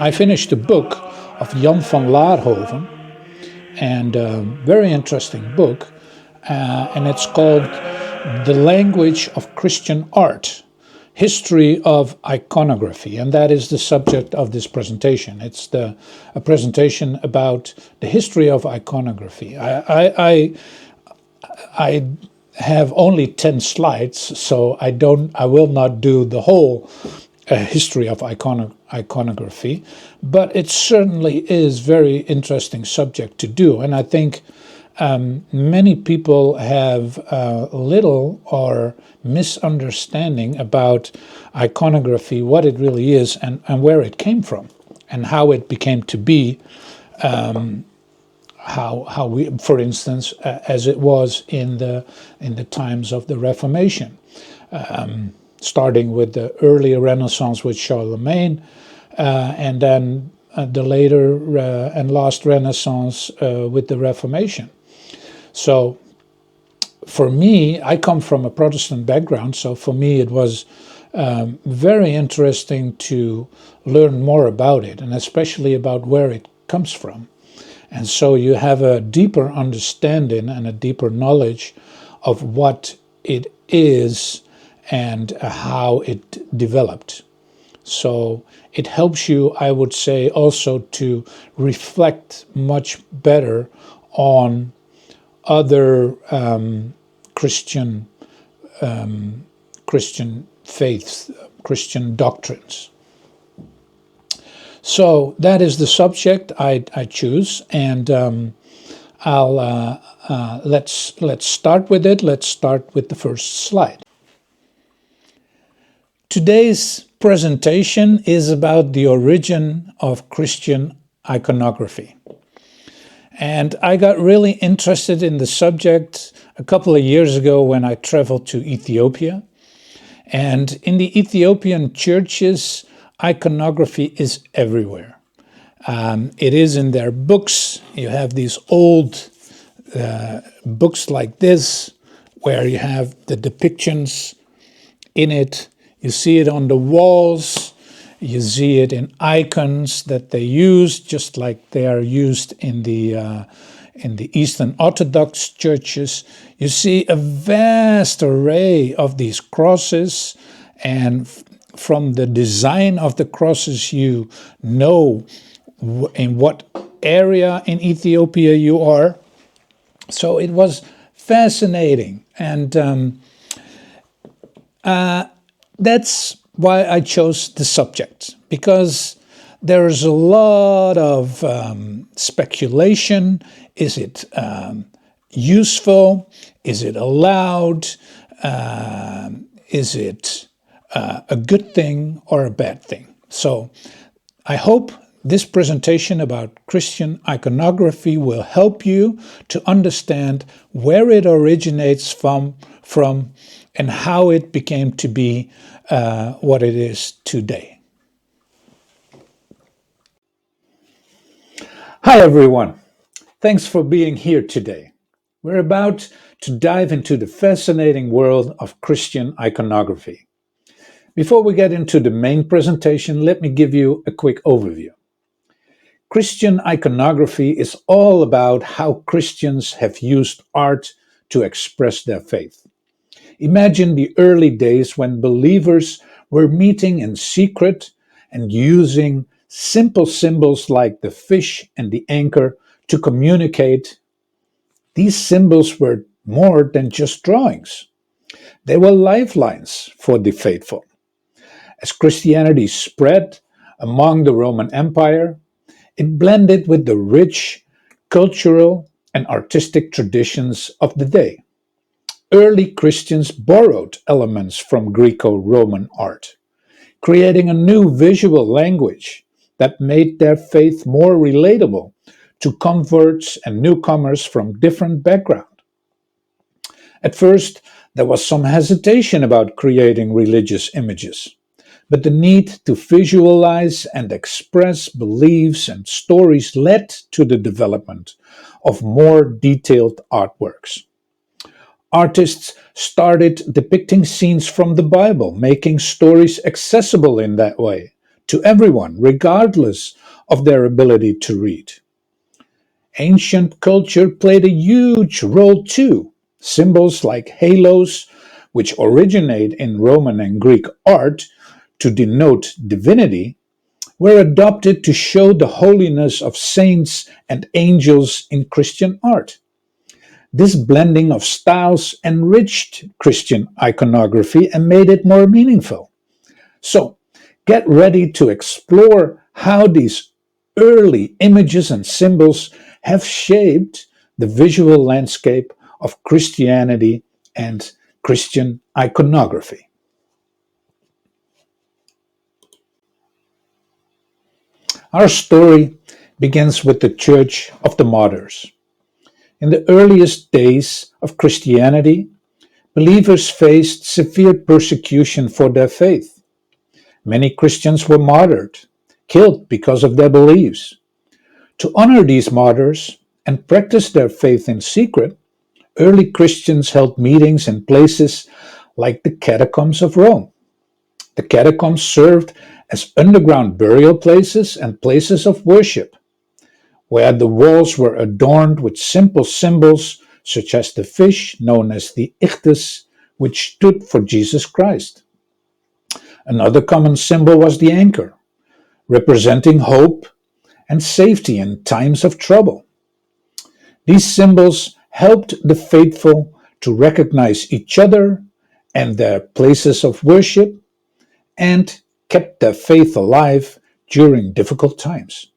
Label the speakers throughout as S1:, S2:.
S1: I finished a book of Jan van Laarhoven, and a very interesting book, and it's called The Language of Christian Art, History of Iconography, and that is the subject of this presentation. It's a presentation about the history of iconography. I have only 10 slides, so I will not do the whole history of iconography, but it certainly is very interesting subject to do, and I think many people have little or misunderstanding about iconography, what it really is, and where it came from, and how it became to be. How we, for instance, as it was in the times of the Reformation, starting with the earlier Renaissance with Charlemagne, and then the later and last Renaissance with the Reformation. So for me, I come from a Protestant background, so for me it was very interesting to learn more about it, and especially about where it comes from. And so you have a deeper understanding and a deeper knowledge of what it is and how it developed. So it helps you, I would say, also to reflect much better on other Christian faiths, Christian doctrines. So that is the subject I choose, and let's start with it. Let's start with the first slide. Today's presentation is about the origin of Christian iconography. And I got really interested in the subject a couple of years ago when I traveled to Ethiopia. And in the Ethiopian churches, iconography is everywhere. It is in their books. You have these old books like this, where you have the depictions in it. You see it on the walls. You see it in icons that they use, just like they are used in the Eastern Orthodox churches. You see a vast array of these crosses, and from the design of the crosses, you know in what area in Ethiopia you are. So it was fascinating, and that's why I chose the subject, because there's a lot of speculation. Is it useful? Is it allowed? Is it a good thing or a bad thing? So I hope this presentation about Christian iconography will help you to understand where it originates from and how it became to be what it is today. Hi everyone, thanks for being here today. We're about to dive into the fascinating world of Christian iconography. Before we get into the main presentation, let me give you a quick overview. Christian iconography is all about how Christians have used art to express their faith. Imagine the early days when believers were meeting in secret and using simple symbols like the fish and the anchor to communicate. These symbols were more than just drawings. They were lifelines for the faithful. As Christianity spread among the Roman Empire, it blended with the rich cultural and artistic traditions of the day. Early Christians borrowed elements from Greco-Roman art, creating a new visual language that made their faith more relatable to converts and newcomers from different backgrounds. At first, there was some hesitation about creating religious images, but the need to visualize and express beliefs and stories led to the development of more detailed artworks. Artists started depicting scenes from the Bible, making stories accessible in that way to everyone, regardless of their ability to read. Ancient culture played a huge role too. Symbols like halos, which originate in Roman and Greek art to denote divinity, were adopted to show the holiness of saints and angels in Christian art. This blending of styles enriched Christian iconography and made it more meaningful. So, get ready to explore how these early images and symbols have shaped the visual landscape of Christianity and Christian iconography. Our story begins with the Church of the Martyrs. In the earliest days of Christianity, believers faced severe persecution for their faith. Many Christians were martyred, killed because of their beliefs. To honor these martyrs and practice their faith in secret, early Christians held meetings in places like the catacombs of Rome. The catacombs served as underground burial places and places of worship, where the walls were adorned with simple symbols such as the fish known as the ichthys, which stood for Jesus Christ. Another common symbol was the anchor, representing hope and safety in times of trouble. These symbols helped the faithful to recognize each other and their places of worship and kept their faith alive during difficult times.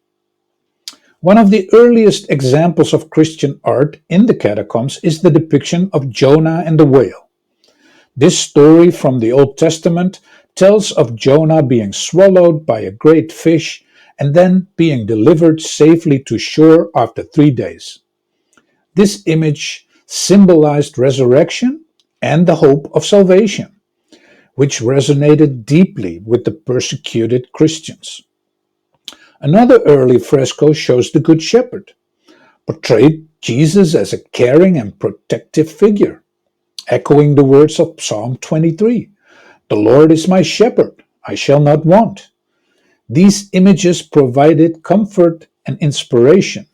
S1: One of the earliest examples of Christian art in the catacombs is the depiction of Jonah and the whale. This story from the Old Testament tells of Jonah being swallowed by a great fish and then being delivered safely to shore after 3 days. This image symbolized resurrection and the hope of salvation, which resonated deeply with the persecuted Christians. Another early fresco shows the Good Shepherd, portrayed Jesus as a caring and protective figure, echoing the words of Psalm 23, "The Lord is my shepherd, I shall not want." These images provided comfort and inspiration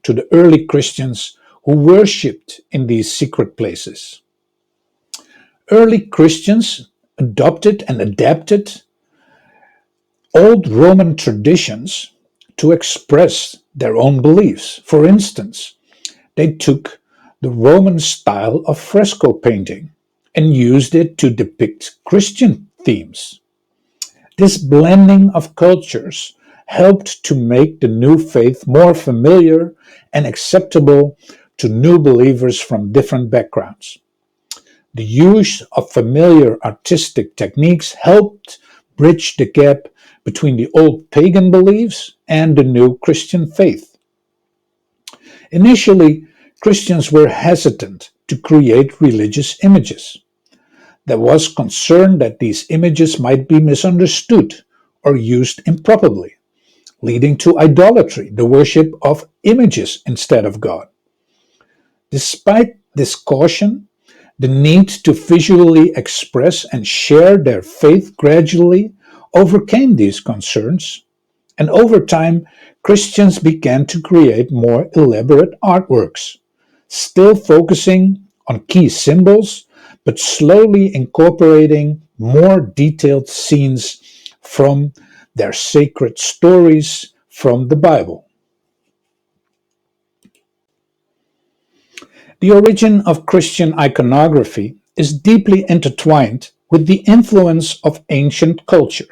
S1: to the early Christians who worshipped in these secret places. Early Christians adopted and adapted old Roman traditions to express their own beliefs. For instance, they took the Roman style of fresco painting and used it to depict Christian themes. This blending of cultures helped to make the new faith more familiar and acceptable to new believers from different backgrounds. The use of familiar artistic techniques helped bridge the gap between the old pagan beliefs and the new Christian faith. Initially, Christians were hesitant to create religious images. There was concern that these images might be misunderstood or used improperly, leading to idolatry, the worship of images instead of God. Despite this caution, the need to visually express and share their faith gradually overcame these concerns, and over time, Christians began to create more elaborate artworks, still focusing on key symbols, but slowly incorporating more detailed scenes from their sacred stories from the Bible. The origin of Christian iconography is deeply intertwined with the influence of ancient culture.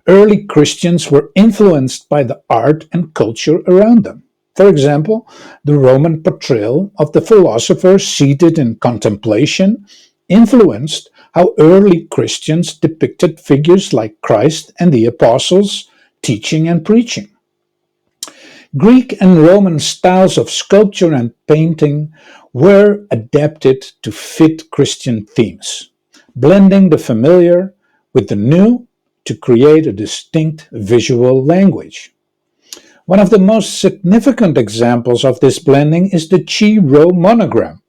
S1: Early Christians were influenced by the art and culture around them. For example, the Roman portrayal of the philosopher seated in contemplation influenced how early Christians depicted figures like Christ and the apostles teaching and preaching. Greek and Roman styles of sculpture and painting were adapted to fit Christian themes, blending the familiar with the new to create a distinct visual language. One of the most significant examples of this blending is the Chi-Rho monogram,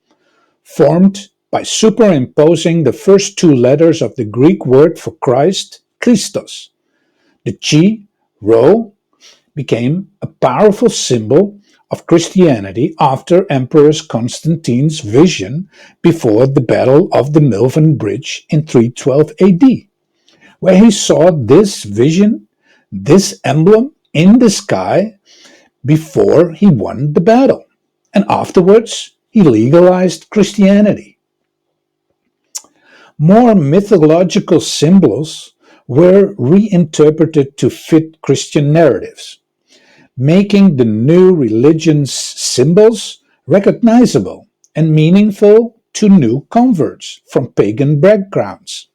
S1: formed by superimposing the first two letters of the Greek word for Christ, Christos. The chi, rho, became a powerful symbol of Christianity after Emperor Constantine's vision before the Battle of the Milvian Bridge in 312 AD, where he saw this vision, this emblem in the sky before he won the battle. And afterwards, he legalized Christianity. More mythological symbols were reinterpreted to fit Christian narratives, making the new religion's symbols recognizable and meaningful to new converts from pagan backgrounds.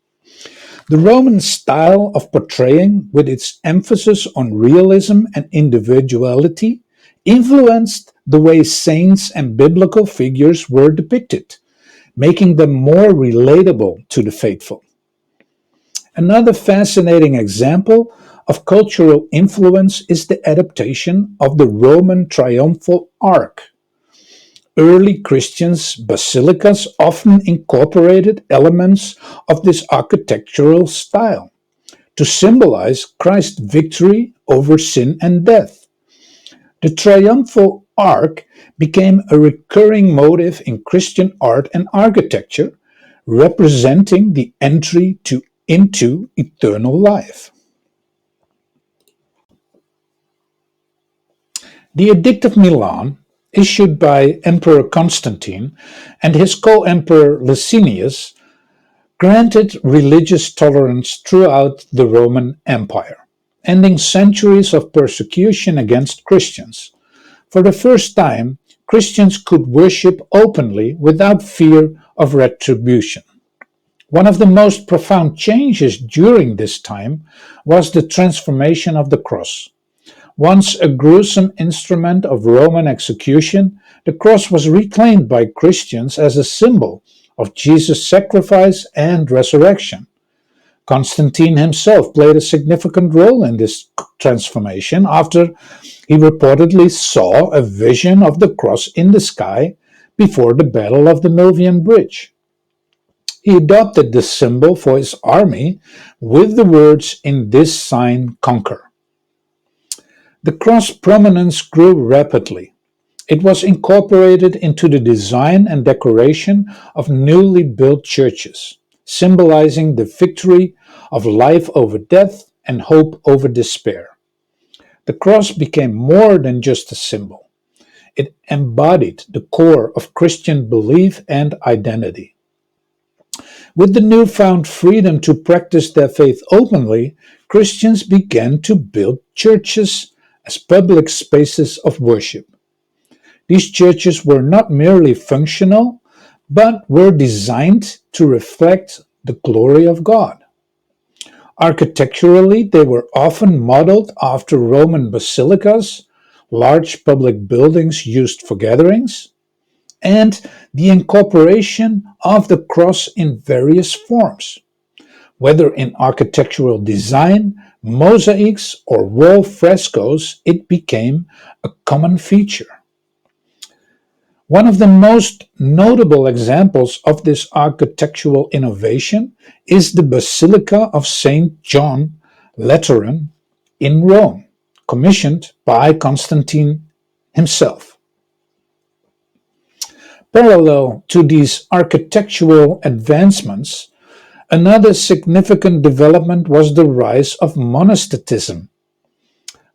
S1: The Roman style of portraying, with its emphasis on realism and individuality, influenced the way saints and biblical figures were depicted, making them more relatable to the faithful. Another fascinating example of cultural influence is the adaptation of the Roman triumphal arch. Early Christians' basilicas often incorporated elements of this architectural style to symbolize Christ's victory over sin and death. The triumphal arch became a recurring motif in Christian art and architecture, representing the entry into eternal life. The Edict of Milan, issued by Emperor Constantine and his co-emperor Licinius, granted religious tolerance throughout the Roman Empire, ending centuries of persecution against Christians. For the first time, Christians could worship openly without fear of retribution. One of the most profound changes during this time was the transformation of the cross. Once a gruesome instrument of Roman execution, the cross was reclaimed by Christians as a symbol of Jesus' sacrifice and resurrection. Constantine himself played a significant role in this transformation after he reportedly saw a vision of the cross in the sky before the Battle of the Milvian Bridge. He adopted this symbol for his army with the words, "In this sign conquer." The cross prominence grew rapidly. It was incorporated into the design and decoration of newly built churches, symbolizing the victory of life over death and hope over despair. The cross became more than just a symbol. It embodied the core of Christian belief and identity. With the newfound freedom to practice their faith openly, Christians began to build churches as public spaces of worship. These churches were not merely functional, but were designed to reflect the glory of God. Architecturally, they were often modeled after Roman basilicas, large public buildings used for gatherings, and the incorporation of the cross in various forms, whether in architectural design, mosaics, or wall frescoes. It became a common feature. One of the most notable examples of this architectural innovation is the Basilica of St. John Lateran in Rome, commissioned by Constantine himself. Parallel to these architectural advancements, another significant development was the rise of monasticism.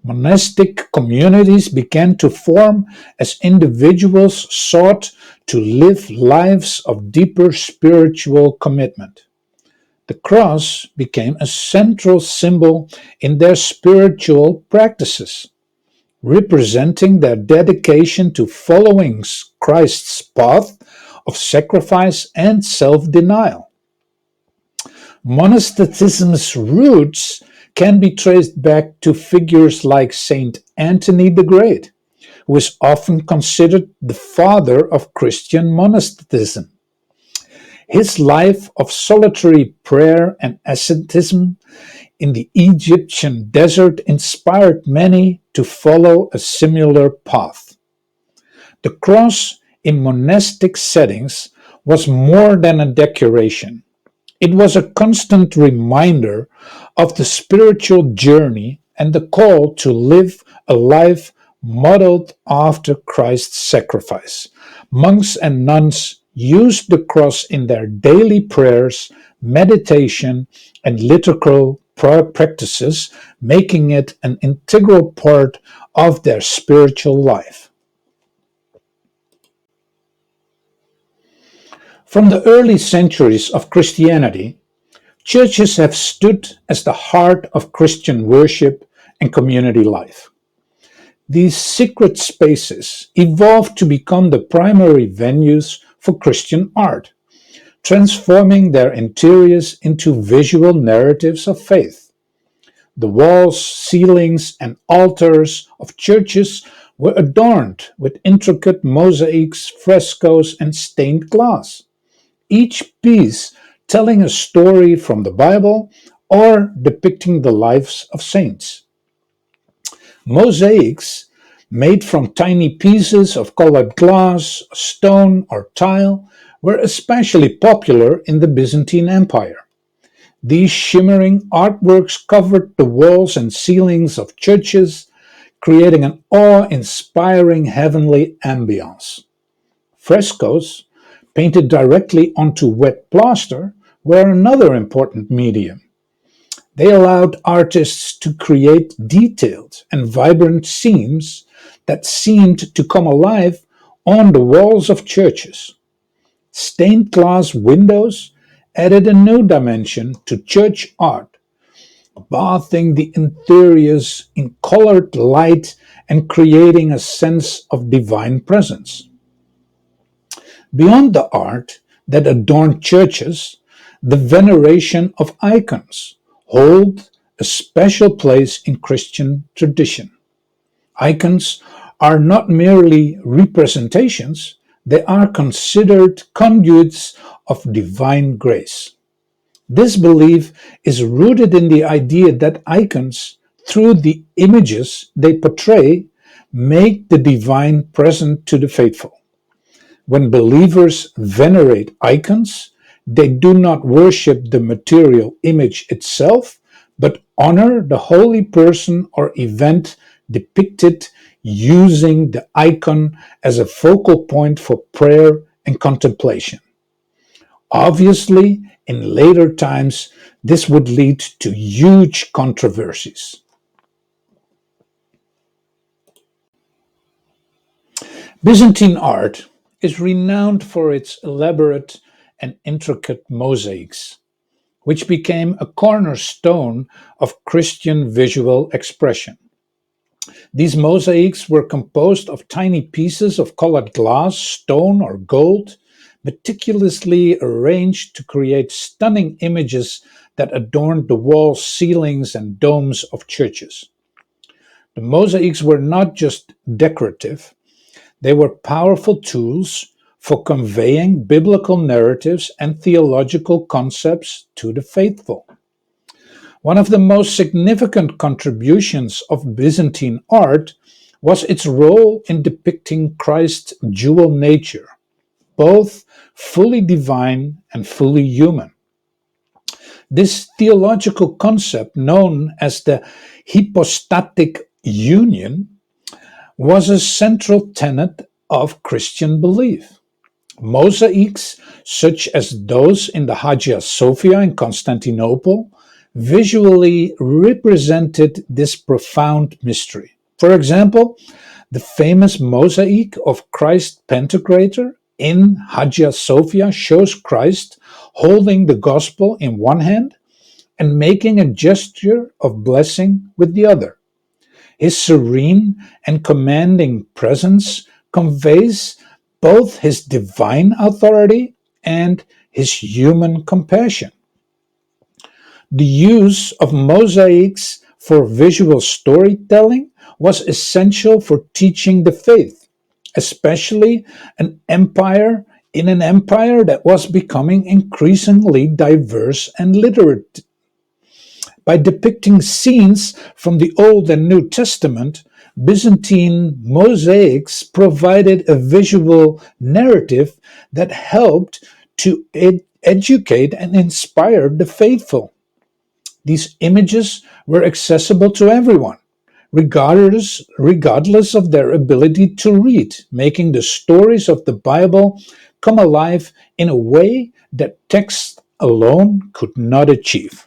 S1: Monastic communities began to form as individuals sought to live lives of deeper spiritual commitment. The cross became a central symbol in their spiritual practices, representing their dedication to following Christ's path of sacrifice and self-denial. Monasticism's roots can be traced back to figures like Saint Anthony the Great, who is often considered the father of Christian monasticism. His life of solitary prayer and asceticism in the Egyptian desert inspired many to follow a similar path. The cross in monastic settings was more than a decoration. It was a constant reminder of the spiritual journey and the call to live a life modeled after Christ's sacrifice. Monks and nuns used the cross in their daily prayers, meditation, and liturgical practices, making it an integral part of their spiritual life. From the early centuries of Christianity, churches have stood as the heart of Christian worship and community life. These secret spaces evolved to become the primary venues for Christian art, transforming their interiors into visual narratives of faith. The walls, ceilings, and altars of churches were adorned with intricate mosaics, frescoes, and stained glass, each piece telling a story from the Bible or depicting the lives of saints. Mosaics, made from tiny pieces of colored glass, stone, or tile, were especially popular in the Byzantine Empire. These shimmering artworks covered the walls and ceilings of churches, creating an awe-inspiring heavenly ambience. Frescoes, painted directly onto wet plaster, were another important medium. They allowed artists to create detailed and vibrant scenes that seemed to come alive on the walls of churches. Stained glass windows added a new dimension to church art, bathing the interiors in colored light and creating a sense of divine presence. Beyond the art that adorned churches, the veneration of icons hold a special place in Christian tradition. Icons are not merely representations, they are considered conduits of divine grace. This belief is rooted in the idea that icons, through the images they portray, make the divine present to the faithful. When believers venerate icons, they do not worship the material image itself, but honor the holy person or event depicted, using the icon as a focal point for prayer and contemplation. Obviously, in later times, this would lead to huge controversies. Byzantine art is renowned for its elaborate and intricate mosaics, which became a cornerstone of Christian visual expression. These mosaics were composed of tiny pieces of colored glass, stone, or gold, meticulously arranged to create stunning images that adorned the walls, ceilings, and domes of churches. The mosaics were not just decorative, they were powerful tools for conveying biblical narratives and theological concepts to the faithful. One of the most significant contributions of Byzantine art was its role in depicting Christ's dual nature, both fully divine and fully human. This theological concept, known as the hypostatic union, was a central tenet of Christian belief. Mosaics, such as those in the Hagia Sophia in Constantinople, visually represented this profound mystery. For example, the famous mosaic of Christ Pantocrator in Hagia Sophia shows Christ holding the gospel in one hand and making a gesture of blessing with the other. His serene and commanding presence conveys both his divine authority and his human compassion. The use of mosaics for visual storytelling was essential for teaching the faith, especially in an empire that was becoming increasingly diverse and literate. By depicting scenes from the Old and New Testament, Byzantine mosaics provided a visual narrative that helped to educate and inspire the faithful. these images were accessible to everyone, regardless of their ability to read, making the stories of the Bible come alive in a way that text alone could not achieve.